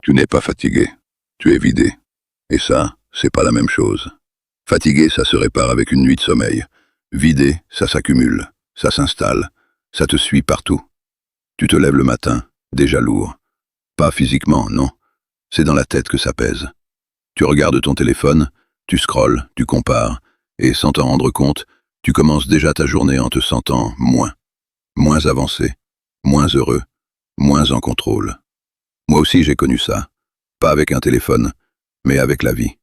Tu n'es pas fatigué, tu es vidé. Et ça, c'est pas la même chose. Fatigué, ça se répare avec une nuit de sommeil. Vidé, ça s'accumule, ça s'installe, ça te suit partout. Tu te lèves le matin, déjà lourd. Pas physiquement, non. C'est dans la tête que ça pèse. Tu regardes ton téléphone, tu scrolles, tu compares, et sans t'en rendre compte, tu commences déjà ta journée en te sentant moins avancé, moins heureux, moins en contrôle. Moi aussi j'ai connu ça. Pas avec un téléphone, mais avec la vie.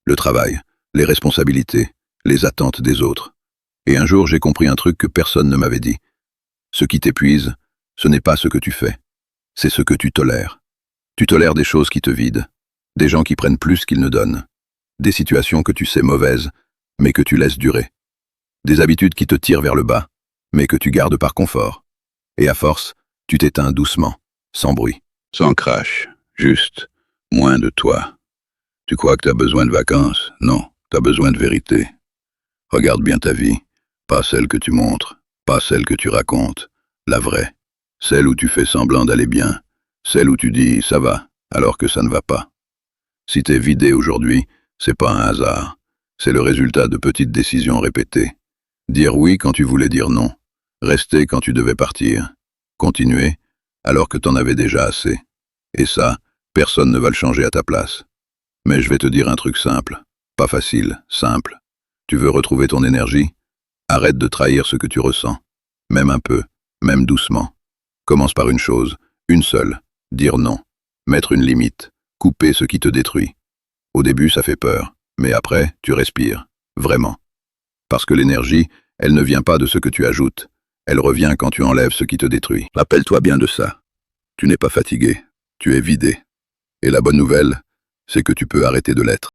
Le travail, les responsabilités, les attentes des autres. Et un jour j'ai compris un truc que personne ne m'avait dit. Ce qui t'épuise, ce n'est pas ce que tu fais, c'est ce que tu tolères. Tu tolères des choses qui te vident, des gens qui prennent plus qu'ils ne donnent, des situations que tu sais mauvaises, mais que tu laisses durer, des habitudes qui te tirent vers le bas, mais que tu gardes par confort. Et à force, tu t'éteins doucement, sans bruit. Sans crash, juste, moins de toi. Tu crois que t'as besoin de vacances? Non, t'as besoin de vérité. Regarde bien ta vie, pas celle que tu montres, pas celle que tu racontes, la vraie, celle où tu fais semblant d'aller bien, celle où tu dis « ça va », alors que ça ne va pas. Si t'es vidé aujourd'hui, c'est pas un hasard, c'est le résultat de petites décisions répétées. Dire oui quand tu voulais dire non, rester quand tu devais partir, continuer alors que t'en avais déjà assez. Et ça, personne ne va le changer à ta place. Mais je vais te dire un truc simple, pas facile, simple. Tu veux retrouver ton énergie? Arrête de trahir ce que tu ressens, même un peu, même doucement. Commence par une chose, une seule, dire non, mettre une limite, couper ce qui te détruit. Au début, ça fait peur, mais après, tu respires, vraiment. Parce que l'énergie, elle ne vient pas de ce que tu ajoutes, elle revient quand tu enlèves ce qui te détruit. Rappelle-toi bien de ça. Tu n'es pas fatigué, tu es vidé. Et la bonne nouvelle, c'est que tu peux arrêter de l'être.